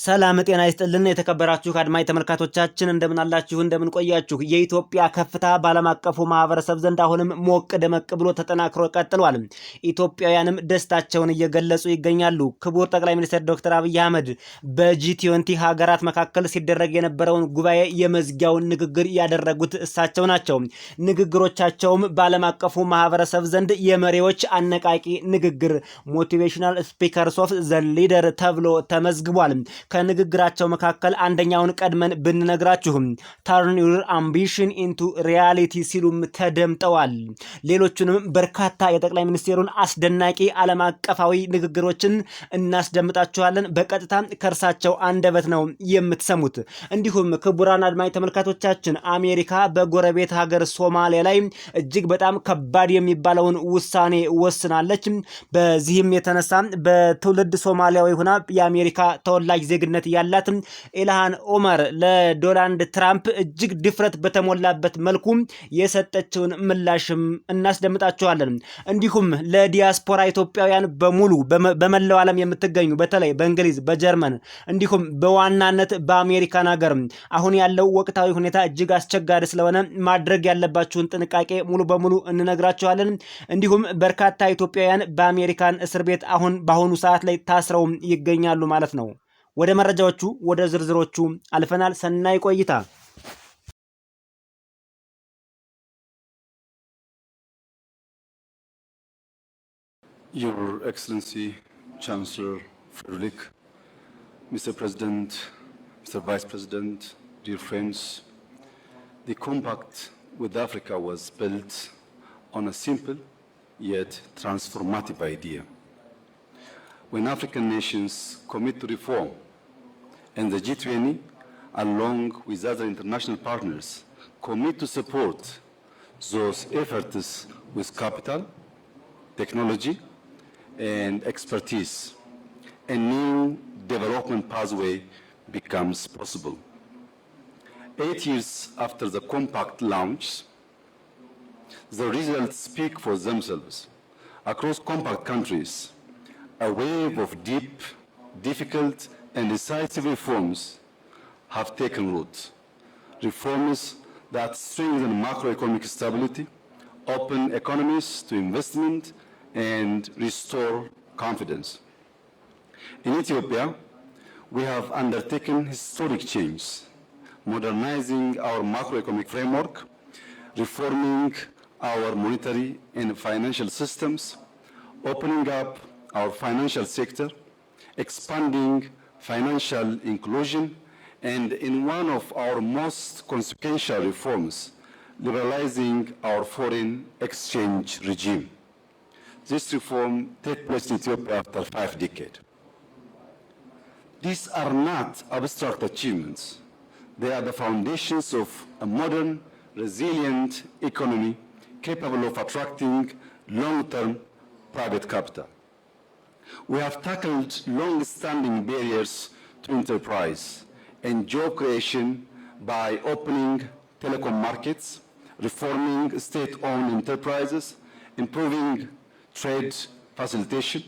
ሰላም ጤና ይስጥልን የተከበራችሁ አድማጭ ተመልካቾቻችን እንደምን አላችሁ እንደምን ቆያችሁ። የኢትዮጵያ ከፍታ ባለም አቀፉ ማህበረሰብ ዘንድ አሁንም ሞቅ ደመቅ ብሎ ተጠናክሮ ቀጥሏል። ኢትዮጵያውያንም ደስታቸውን እየገለጹ ይገኛሉ። ክቡር ጠቅላይ ሚኒስትር ዶክተር አብይ አህመድ በጂ20 ሀገራት መካከል ሲደረግ የነበረውን ጉባኤ የመዝጊያውን ንግግር ያደረጉት እሳቸው ናቸው። ንግግሮቻቸውም ባለም አቀፉ ማህበረሰብ ዘንድ የመሪዎች አነቃቂ ንግግር ሞቲቬሽናል ስፒከርስ ኦፍ ዘ ሊደር ተብሎ ተመዝግቧል። ከንግግራቸው መካከል አንደኛውን ቀድመን ብንነግራችሁም turn your ambition into reality ሲሉም ተደምጠዋል። ሌሎቹንም በርካታ የጠቅላይ ሚኒስትሩን አስደናቂ ዓለም አቀፋዊ ንግግሮችን እናስደምጣችኋለን። በቀጥታ ከእርሳቸው አንደበት ነው የምትሰሙት። እንዲሁም ክቡራን አድማጭ ተመልካቾቻችን አሜሪካ በጎረቤት ሀገር ሶማሊያ ላይ እጅግ በጣም ከባድ የሚባለውን ውሳኔ ወስናለች። በዚህም የተነሳ በትውልድ ሶማሊያዊ ሆና የአሜሪካ ተወላጅ ዜግነት ያላት ኢልሃን ኦመር ለዶናልድ ትራምፕ እጅግ ድፍረት በተሞላበት መልኩ የሰጠችውን ምላሽም እናስደምጣችኋለን። እንዲሁም ለዲያስፖራ ኢትዮጵያውያን በሙሉ በመላው ዓለም የምትገኙ በተለይ በእንግሊዝ፣ በጀርመን እንዲሁም በዋናነት በአሜሪካን ሀገር አሁን ያለው ወቅታዊ ሁኔታ እጅግ አስቸጋሪ ስለሆነ ማድረግ ያለባችሁን ጥንቃቄ ሙሉ በሙሉ እንነግራችኋለን። እንዲሁም በርካታ ኢትዮጵያውያን በአሜሪካን እስር ቤት በአሁኑ ሰዓት ላይ ታስረው ይገኛሉ ማለት ነው። ወደ መረጃዎቹ ወደ ዝርዝሮቹ አልፈናል። ሰናይ ቆይታ። Your Excellency Chancellor Frederick, Mr. President, Mr. Vice President, dear friends, the compact with Africa was built on a simple yet transformative idea. When African nations commit to reform, and the G20, along with other international partners, commit to support those efforts with capital, technology, and expertise, a new development pathway becomes possible. 8 years after the compact launch, the results speak for themselves. Across compact countries, a wave of deep, difficult, and decisive reforms have taken root. Reforms that strengthen macroeconomic stability, open economies to investment, and restore confidence. In Ethiopia, we have undertaken historic change, modernizing our macroeconomic framework, reforming our monetary and financial systems, opening up our financial sector, expanding financial inclusion, and in one of our most consequential reforms, liberalizing our foreign exchange regime. This reform took place in Ethiopia after 5 decades. These are not abstract achievements. They are the foundations of a modern, resilient economy capable of attracting long-term private capital. We have tackled long-standing barriers to enterprise and job creation by opening telecom markets, reforming state-owned enterprises, improving trade facilitation,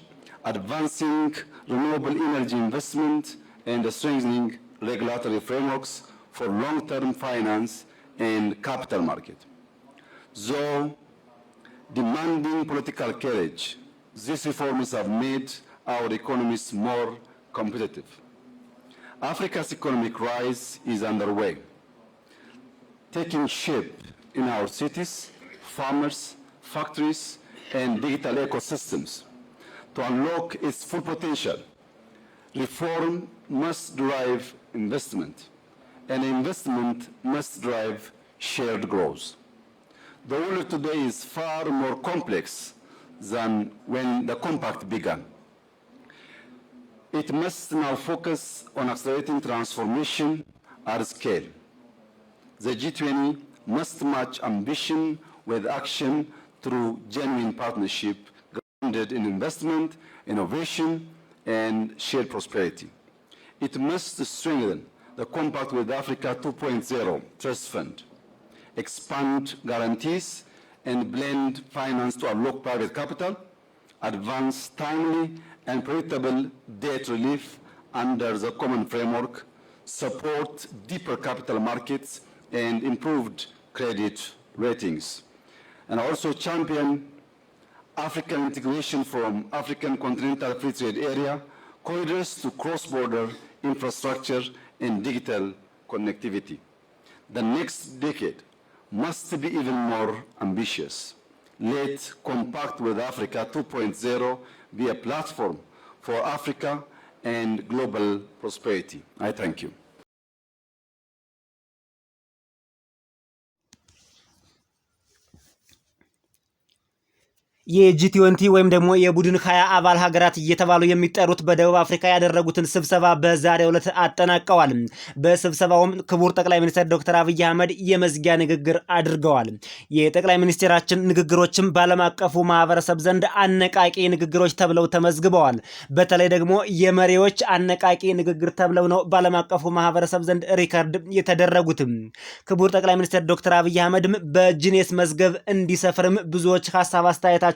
advancing renewable energy investment, and strengthening regulatory frameworks for long-term finance and capital market. Though demanding political courage, these reforms have made our economies more competitive. Africa's economic rise is underway, taking shape in our cities, farmers, factories, and digital ecosystems. To unlock its full potential, reform must drive investment, and investment must drive shared growth. The world today is far more complex than when the compact began. It must now focus on accelerating transformation at scale. The G20 must match ambition with action through genuine partnership grounded in investment, innovation, and shared prosperity. It must strengthen the Compact with Africa 2.0 Trust Fund, expand guarantees, and blend finance to unlock private capital, advance timely and predictable debt relief under the common framework, support deeper capital markets and improved credit ratings, and also champion African integration from African Continental Free Trade Area corridors to cross-border infrastructure and digital connectivity. The next decade must be even more ambitious. Let Compact with Africa 2.0 be a platform for Africa and global prosperity. I thank you. የጂ20 ወይም ደግሞ የቡድን 20 አባል ሀገራት እየተባሉ የሚጠሩት በደቡብ አፍሪካ ያደረጉትን ስብሰባ በዛሬው ዕለት አጠናቀዋል። በስብሰባውም ክቡር ጠቅላይ ሚኒስትር ዶክተር አብይ አህመድ የመዝጊያ ንግግር አድርገዋል። የጠቅላይ ሚኒስትራችን ንግግሮችም በዓለም አቀፉ ማህበረሰብ ዘንድ አነቃቂ ንግግሮች ተብለው ተመዝግበዋል። በተለይ ደግሞ የመሪዎች አነቃቂ ንግግር ተብለው ነው በዓለም አቀፉ ማህበረሰብ ዘንድ ሪከርድ የተደረጉትም። ክቡር ጠቅላይ ሚኒስትር ዶክተር አብይ አህመድም በጂኔስ መዝገብ እንዲሰፍርም ብዙዎች ሀሳብ አስተያየታ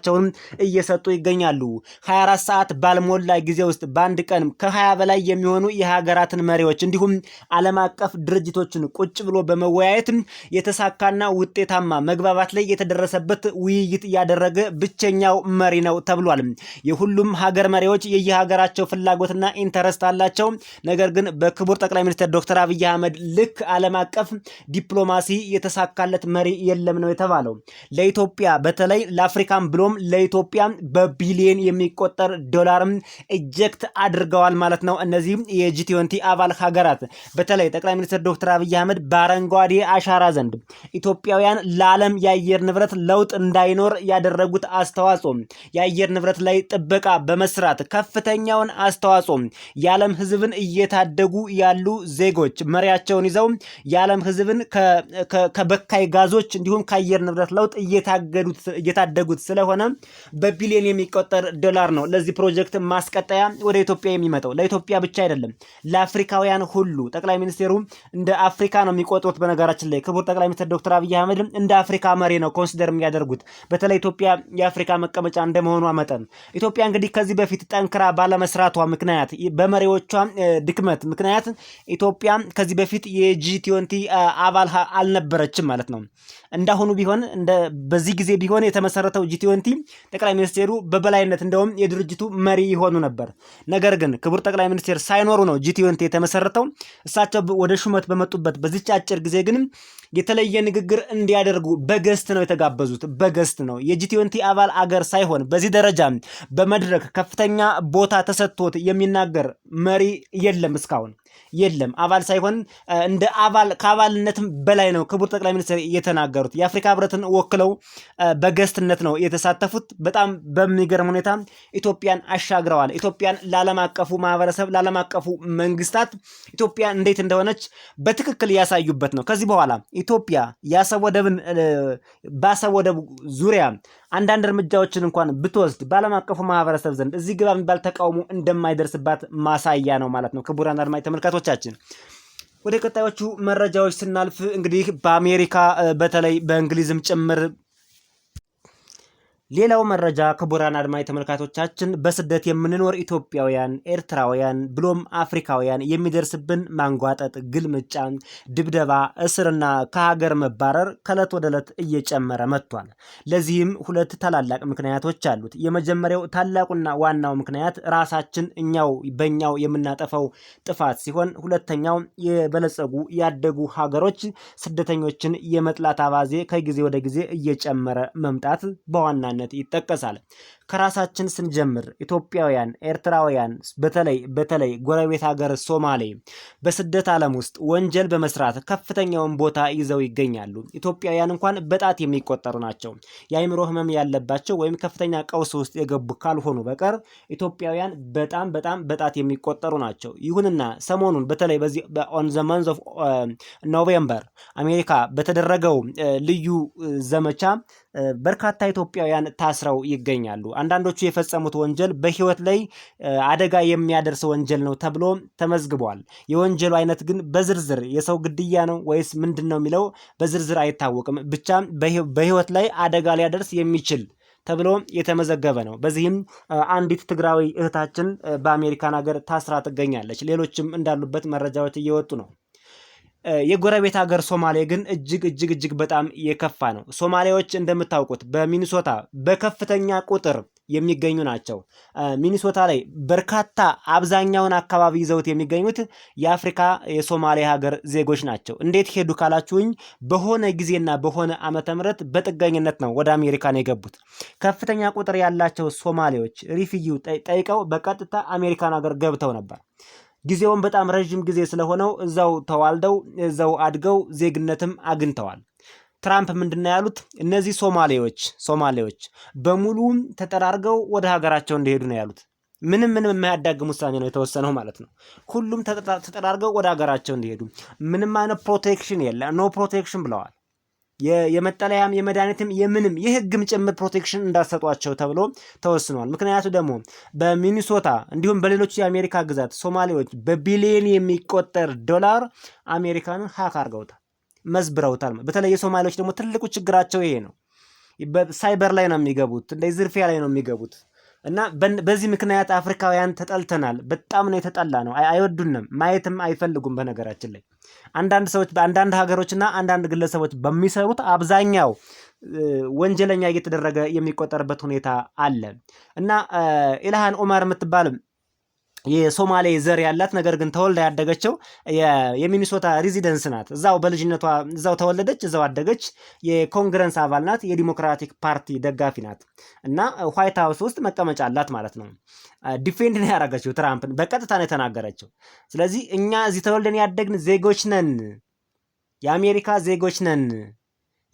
እየሰጡ ይገኛሉ። 24 ሰዓት ባልሞላ ጊዜ ውስጥ በአንድ ቀን ከ20 በላይ የሚሆኑ የሀገራትን መሪዎች እንዲሁም ዓለም አቀፍ ድርጅቶችን ቁጭ ብሎ በመወያየት የተሳካና ውጤታማ መግባባት ላይ የተደረሰበት ውይይት ያደረገ ብቸኛው መሪ ነው ተብሏል። የሁሉም ሀገር መሪዎች የየሀገራቸው ፍላጎትና ኢንተረስት አላቸው። ነገር ግን በክቡር ጠቅላይ ሚኒስትር ዶክተር አብይ አህመድ ልክ ዓለም አቀፍ ዲፕሎማሲ የተሳካለት መሪ የለም ነው የተባለው። ለኢትዮጵያ በተለይ ለአፍሪካም ብሎ ለኢትዮጵያ በቢሊየን የሚቆጠር ዶላርም ኢንጀክት አድርገዋል ማለት ነው። እነዚህ የጂ20 አባል ሀገራት በተለይ ጠቅላይ ሚኒስትር ዶክተር አብይ አህመድ በአረንጓዴ አሻራ ዘንድ ኢትዮጵያውያን ለዓለም የአየር ንብረት ለውጥ እንዳይኖር ያደረጉት አስተዋጽኦ፣ የአየር ንብረት ላይ ጥበቃ በመስራት ከፍተኛውን አስተዋጽኦ፣ የዓለም ሕዝብን እየታደጉ ያሉ ዜጎች መሪያቸውን ይዘው የዓለም ሕዝብን ከበካይ ጋዞች እንዲሁም ከአየር ንብረት ለውጥ እየታደጉት ስለሆነ በቢሊዮን የሚቆጠር ዶላር ነው ለዚህ ፕሮጀክት ማስቀጠያ ወደ ኢትዮጵያ የሚመጣው። ለኢትዮጵያ ብቻ አይደለም ለአፍሪካውያን ሁሉ። ጠቅላይ ሚኒስትሩ እንደ አፍሪካ ነው የሚቆጥሩት። በነገራችን ላይ ክቡር ጠቅላይ ሚኒስትር ዶክተር አብይ አህመድ እንደ አፍሪካ መሪ ነው ኮንሲደር የሚያደርጉት። በተለይ ኢትዮጵያ የአፍሪካ መቀመጫ እንደመሆኗ መጠን ኢትዮጵያ እንግዲህ ከዚህ በፊት ጠንክራ ባለመስራቷ ምክንያት በመሪዎቿ ድክመት ምክንያት ኢትዮጵያ ከዚህ በፊት የጂ20 አባል አልነበረችም ማለት ነው። እንዳሁኑ ቢሆን በዚህ ጊዜ ቢሆን የተመሰረተው ጂ20 ጠቅላይ ሚኒስትሩ በበላይነት እንደውም የድርጅቱ መሪ ይሆኑ ነበር። ነገር ግን ክቡር ጠቅላይ ሚኒስትር ሳይኖሩ ነው ጂ20 የተመሰረተው። እሳቸው ወደ ሹመት በመጡበት በዚች አጭር ጊዜ ግን የተለየ ንግግር እንዲያደርጉ በገስት ነው የተጋበዙት። በገስት ነው የጂ20 አባል አገር ሳይሆን በዚህ ደረጃ በመድረክ ከፍተኛ ቦታ ተሰጥቶት የሚናገር መሪ የለም እስካሁን የለም። አባል ሳይሆን እንደ አባል ከአባልነትም በላይ ነው ክቡር ጠቅላይ ሚኒስትር የተናገሩት። የአፍሪካ ህብረትን ወክለው በገስትነት ነው የተሳተፉት። በጣም በሚገርም ሁኔታ ኢትዮጵያን አሻግረዋል። ኢትዮጵያን ለዓለም አቀፉ ማህበረሰብ ለዓለም አቀፉ መንግስታት ኢትዮጵያ እንዴት እንደሆነች በትክክል ያሳዩበት ነው። ከዚህ በኋላ ኢትዮጵያ በአሰብ ወደብ ዙሪያ አንዳንድ እርምጃዎችን እንኳን ብትወስድ በዓለም አቀፉ ማህበረሰብ ዘንድ እዚህ ግባ የሚባል ተቃውሞ እንደማይደርስባት ማሳያ ነው ማለት ነው። ክቡራን አድማጭ ተመልካቾቻችን ወደ ቀጣዮቹ መረጃዎች ስናልፍ እንግዲህ በአሜሪካ በተለይ በእንግሊዝም ጭምር ሌላው መረጃ ክቡራን አድማጭ ተመልካቾቻችን በስደት የምንኖር ኢትዮጵያውያን፣ ኤርትራውያን ብሎም አፍሪካውያን የሚደርስብን ማንጓጠጥ፣ ግልምጫ፣ ድብደባ፣ እስርና ከሀገር መባረር ከዕለት ወደ ዕለት እየጨመረ መጥቷል። ለዚህም ሁለት ታላላቅ ምክንያቶች አሉት። የመጀመሪያው ታላቁና ዋናው ምክንያት ራሳችን በእኛው የምናጠፋው ጥፋት ሲሆን፣ ሁለተኛው የበለጸጉ ያደጉ ሀገሮች ስደተኞችን የመጥላት አባዜ ከጊዜ ወደ ጊዜ እየጨመረ መምጣት በዋና ይጠቀሳል። ከራሳችን ስንጀምር ኢትዮጵያውያን፣ ኤርትራውያን በተለይ ጎረቤት ሀገር ሶማሌ በስደት ዓለም ውስጥ ወንጀል በመስራት ከፍተኛውን ቦታ ይዘው ይገኛሉ። ኢትዮጵያውያን እንኳን በጣት የሚቆጠሩ ናቸው። የአእምሮ ህመም ያለባቸው ወይም ከፍተኛ ቀውስ ውስጥ የገቡ ካልሆኑ በቀር ኢትዮጵያውያን በጣም በጣት የሚቆጠሩ ናቸው። ይሁንና ሰሞኑን በተለይ በዚህ ኦን ዘ መንዝ ኦፍ ኖቬምበር አሜሪካ በተደረገው ልዩ ዘመቻ በርካታ ኢትዮጵያውያን ታስረው ይገኛሉ። አንዳንዶቹ የፈጸሙት ወንጀል በህይወት ላይ አደጋ የሚያደርስ ወንጀል ነው ተብሎ ተመዝግቧል። የወንጀሉ አይነት ግን በዝርዝር የሰው ግድያ ነው ወይስ ምንድን ነው የሚለው በዝርዝር አይታወቅም። ብቻ በህይወት ላይ አደጋ ሊያደርስ የሚችል ተብሎ የተመዘገበ ነው። በዚህም አንዲት ትግራዊ እህታችን በአሜሪካን ሀገር ታስራ ትገኛለች። ሌሎችም እንዳሉበት መረጃዎች እየወጡ ነው። የጎረቤት ሀገር ሶማሌ ግን እጅግ በጣም የከፋ ነው። ሶማሌዎች እንደምታውቁት በሚኒሶታ በከፍተኛ ቁጥር የሚገኙ ናቸው። ሚኒሶታ ላይ በርካታ አብዛኛውን አካባቢ ይዘውት የሚገኙት የአፍሪካ የሶማሌ ሀገር ዜጎች ናቸው። እንዴት ሄዱ ካላችሁኝ በሆነ ጊዜና በሆነ ዓመተ ምህረት በጥገኝነት ነው ወደ አሜሪካን የገቡት። ከፍተኛ ቁጥር ያላቸው ሶማሌዎች ሪፊጂው ጠይቀው በቀጥታ አሜሪካን ሀገር ገብተው ነበር። ጊዜውን በጣም ረዥም ጊዜ ስለሆነው እዛው ተዋልደው እዛው አድገው ዜግነትም አግኝተዋል። ትራምፕ ምንድነው ያሉት? እነዚህ ሶማሌዎች በሙሉ ተጠራርገው ወደ ሀገራቸው እንዲሄዱ ነው ያሉት። ምንም የማያዳግም ውሳኔ ነው የተወሰነው ማለት ነው። ሁሉም ተጠራርገው ወደ ሀገራቸው እንዲሄዱ ምንም አይነት ፕሮቴክሽን የለ፣ ኖ ፕሮቴክሽን ብለዋል። የመጠለያም የመድኃኒትም የምንም የህግም ጭምር ፕሮቴክሽን እንዳሰጧቸው ተብሎ ተወስኗል። ምክንያቱ ደግሞ በሚኒሶታ እንዲሁም በሌሎች የአሜሪካ ግዛት ሶማሌዎች በቢሊዮን የሚቆጠር ዶላር አሜሪካንን ሀክ አድርገውታል፣ መዝብረውታል። በተለይ የሶማሌዎች ደግሞ ትልቁ ችግራቸው ይሄ ነው። በሳይበር ላይ ነው የሚገቡት፣ እንደ ዝርፊያ ላይ ነው የሚገቡት። እና በዚህ ምክንያት አፍሪካውያን ተጠልተናል። በጣም ነው የተጠላ ነው። አይወዱንም፣ ማየትም አይፈልጉም። በነገራችን ላይ አንዳንድ ሰዎች በአንዳንድ ሀገሮችና አንዳንድ ግለሰቦች በሚሰሩት አብዛኛው ወንጀለኛ እየተደረገ የሚቆጠርበት ሁኔታ አለ። እና ኢልሃን ኦማር የምትባል የሶማሌ ዘር ያላት ነገር ግን ተወልዳ ያደገችው የሚኒሶታ ሬዚደንስ ናት። እዛው በልጅነቷ እዛው ተወለደች፣ እዛው አደገች። የኮንግረስ አባል ናት። የዲሞክራቲክ ፓርቲ ደጋፊ ናት እና ዋይት ሃውስ ውስጥ መቀመጫ አላት ማለት ነው። ዲፌንድ ነው ያደረገችው፣ ትራምፕን በቀጥታ ነው የተናገረችው። ስለዚህ እኛ እዚህ ተወልደን ያደግን ዜጎች ነን፣ የአሜሪካ ዜጎች ነን።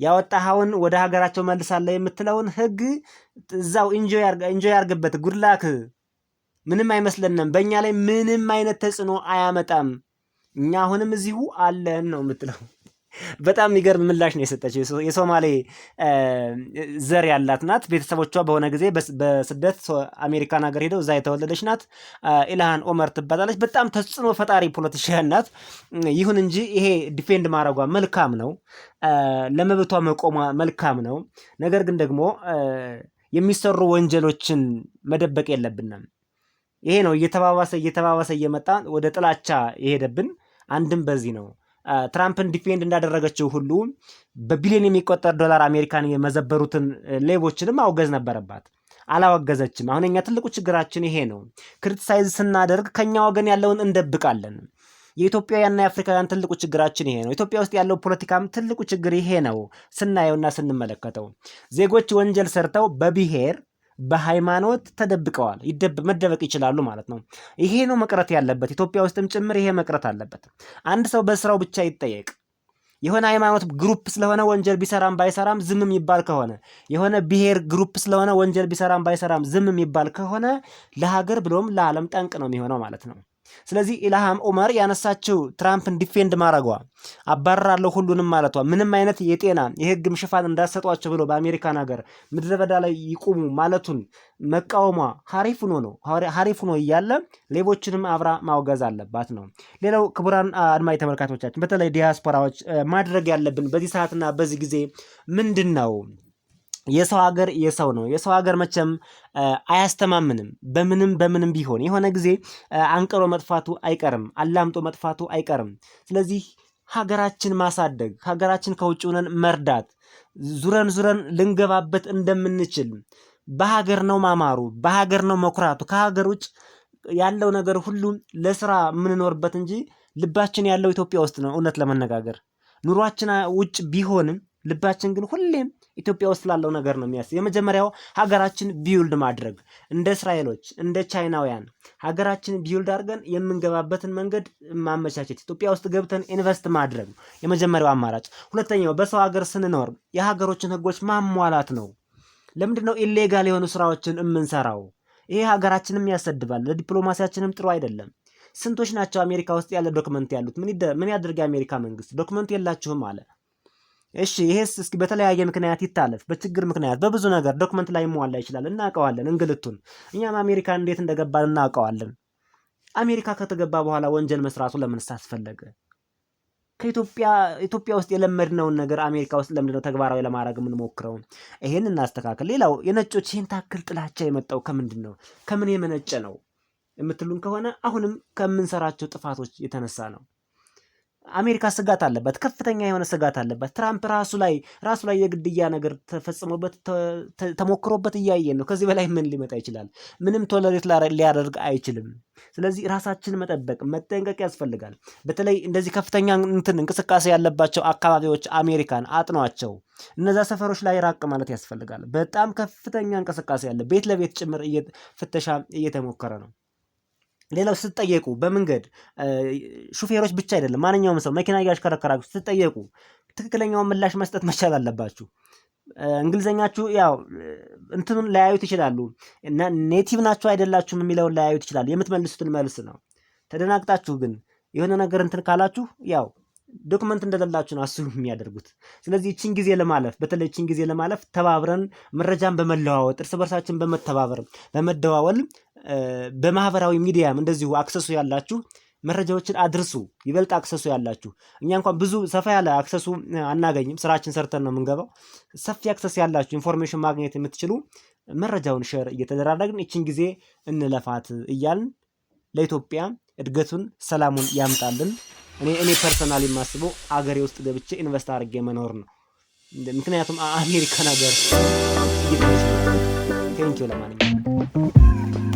ያወጣኸውን ወደ ሀገራቸው መልሳለሁ የምትለውን ህግ እዛው ኢንጆይ ያርግበት፣ ጉድላክ ምንም አይመስለንም። በእኛ ላይ ምንም አይነት ተጽዕኖ አያመጣም። እኛ አሁንም እዚሁ አለን ነው የምትለው። በጣም የሚገርም ምላሽ ነው የሰጠችው። የሶማሌ ዘር ያላት ናት። ቤተሰቦቿ በሆነ ጊዜ በስደት አሜሪካን ሀገር ሄደው እዛ የተወለደች ናት። ኢልሃን ኦመር ትባላለች። በጣም ተጽዕኖ ፈጣሪ ፖለቲሽያን ናት። ይሁን እንጂ ይሄ ዲፌንድ ማድረጓ መልካም ነው፣ ለመብቷ መቆሟ መልካም ነው። ነገር ግን ደግሞ የሚሰሩ ወንጀሎችን መደበቅ የለብንም። ይሄ ነው እየተባባሰ እየመጣ ወደ ጥላቻ የሄደብን። አንድም በዚህ ነው ትራምፕን ዲፌንድ እንዳደረገችው ሁሉ በቢሊዮን የሚቆጠር ዶላር አሜሪካን የመዘበሩትን ሌቦችንም አውገዝ ነበረባት። አላወገዘችም። አሁን እኛ ትልቁ ችግራችን ይሄ ነው። ክሪቲሳይዝ ስናደርግ ከኛ ወገን ያለውን እንደብቃለን። የኢትዮጵያውያንና የአፍሪካውያን ትልቁ ችግራችን ይሄ ነው። ኢትዮጵያ ውስጥ ያለው ፖለቲካም ትልቁ ችግር ይሄ ነው። ስናየውና ስንመለከተው ዜጎች ወንጀል ሰርተው በብሔር በሃይማኖት ተደብቀዋል። መደበቅ ይችላሉ ማለት ነው። ይሄ ነው መቅረት ያለበት። ኢትዮጵያ ውስጥም ጭምር ይሄ መቅረት አለበት። አንድ ሰው በስራው ብቻ ይጠየቅ። የሆነ ሃይማኖት ግሩፕ ስለሆነ ወንጀል ቢሰራም ባይሰራም ዝም የሚባል ከሆነ፣ የሆነ ብሔር ግሩፕ ስለሆነ ወንጀል ቢሰራም ባይሰራም ዝም የሚባል ከሆነ ለሀገር ብሎም ለዓለም ጠንቅ ነው የሚሆነው ማለት ነው። ስለዚህ ኢልሃን ኦመር ያነሳችው ትራምፕን ዲፌንድ ማድረጓ፣ አባረራለሁ ሁሉንም ማለቷ፣ ምንም አይነት የጤና የህግም ሽፋን እንዳሰጧቸው ብሎ በአሜሪካን ሀገር ምድረ በዳ ላይ ይቁሙ ማለቱን መቃወሟ ሀሪፍ ሆኖ እያለ ሌቦችንም አብራ ማውገዝ አለባት ነው። ሌላው ክቡራን አድማጭ ተመልካቾቻችን፣ በተለይ ዲያስፖራዎች ማድረግ ያለብን በዚህ ሰዓትና በዚህ ጊዜ ምንድን ነው? የሰው ሀገር የሰው ነው። የሰው ሀገር መቼም አያስተማምንም። በምንም ቢሆን የሆነ ጊዜ አንቅሮ መጥፋቱ አይቀርም፣ አላምጦ መጥፋቱ አይቀርም። ስለዚህ ሀገራችን ማሳደግ፣ ሀገራችን ከውጭ ሆነን መርዳት፣ ዙረን ልንገባበት እንደምንችል በሀገር ነው ማማሩ፣ በሀገር ነው መኩራቱ። ከሀገር ውጭ ያለው ነገር ሁሉ ለስራ የምንኖርበት እንጂ ልባችን ያለው ኢትዮጵያ ውስጥ ነው። እውነት ለመነጋገር ኑሯችን ውጭ ቢሆንም ልባችን ግን ሁሌም ኢትዮጵያ ውስጥ ላለው ነገር ነው የሚያስብ። የመጀመሪያው ሀገራችን ቢውልድ ማድረግ፣ እንደ እስራኤሎች እንደ ቻይናውያን ሀገራችን ቢውልድ አድርገን የምንገባበትን መንገድ ማመቻቸት፣ ኢትዮጵያ ውስጥ ገብተን ኢንቨስት ማድረግ የመጀመሪያው አማራጭ። ሁለተኛው በሰው ሀገር ስንኖር የሀገሮችን ህጎች ማሟላት ነው። ለምንድን ነው ኢሌጋል የሆኑ ስራዎችን የምንሰራው? ይሄ ሀገራችንም ያሰድባል፣ ለዲፕሎማሲያችንም ጥሩ አይደለም። ስንቶች ናቸው አሜሪካ ውስጥ ያለ ዶክመንት ያሉት? ምን ያድርግ የአሜሪካ መንግስት? ዶክመንት የላችሁም አለ። እሺ ይሄስ እስኪ በተለያየ ምክንያት ይታለፍ፣ በችግር ምክንያት በብዙ ነገር ዶክመንት ላይ ሟላ ይችላል። እናውቀዋለን እንግልቱን። እኛም አሜሪካ እንዴት እንደገባን እናውቀዋለን። አሜሪካ ከተገባ በኋላ ወንጀል መስራቱ ለምን አስፈለገ? ኢትዮጵያ ውስጥ የለመድነውን ነገር አሜሪካ ውስጥ ለምንድነው ተግባራዊ ለማድረግ የምንሞክረው? ይሄን እናስተካክል። ሌላው የነጮች ይህን ታክል ጥላቻ የመጣው ከምንድን ነው? ከምን የመነጨ ነው የምትሉን ከሆነ አሁንም ከምንሰራቸው ጥፋቶች የተነሳ ነው። አሜሪካ ስጋት አለባት፣ ከፍተኛ የሆነ ስጋት አለባት። ትራምፕ ራሱ ላይ የግድያ ነገር ተፈጽሞበት ተሞክሮበት እያየን ነው። ከዚህ በላይ ምን ሊመጣ ይችላል? ምንም ቶለሬት ሊያደርግ አይችልም። ስለዚህ ራሳችን መጠንቀቅ ያስፈልጋል። በተለይ እንደዚህ ከፍተኛ እንቅስቃሴ ያለባቸው አካባቢዎች አሜሪካን አጥኗቸው። እነዛ ሰፈሮች ላይ ራቅ ማለት ያስፈልጋል። በጣም ከፍተኛ እንቅስቃሴ ያለ ቤት ለቤት ጭምር ፍተሻ እየተሞከረ ነው። ሌላው ስትጠየቁ በመንገድ ሹፌሮች ብቻ አይደለም፣ ማንኛውም ሰው መኪና እያሽከረከራችሁ ስትጠየቁ ትክክለኛውን ምላሽ መስጠት መቻል አለባችሁ። እንግሊዘኛችሁ ያው እንትኑን ላያዩት ይችላሉ፣ ኔቲቭ ናችሁ አይደላችሁም የሚለውን ላያዩት ይችላሉ። የምትመልሱትን መልስ ነው። ተደናግጣችሁ ግን የሆነ ነገር እንትን ካላችሁ ያው ዶክመንት እንደሌላችሁ ነው አስቡ የሚያደርጉት። ስለዚህ እቺን ጊዜ ለማለፍ በተለይ እቺን ጊዜ ለማለፍ ተባብረን መረጃን በመለዋወጥ እርስ በርሳችን በመደዋወል በማህበራዊ ሚዲያም እንደዚሁ አክሰሱ ያላችሁ መረጃዎችን አድርሱ። ይበልጥ አክሰሱ ያላችሁ እኛ እንኳን ብዙ ሰፋ ያለ አክሰሱ አናገኝም፣ ስራችን ሰርተን ነው የምንገባው። ሰፊ አክሰስ ያላችሁ ኢንፎርሜሽን ማግኘት የምትችሉ መረጃውን ሼር እየተደራረግን እቺን ጊዜ እንለፋት እያልን ለኢትዮጵያ እድገቱን ሰላሙን ያምጣልን። እኔ ፐርሰናሊ የማስበው አገሬ ውስጥ ገብቼ ኢንቨስት አድርጌ መኖር ነው። ምክንያቱም አሜሪካን ሀገር ቴንኪው ለማንኛውም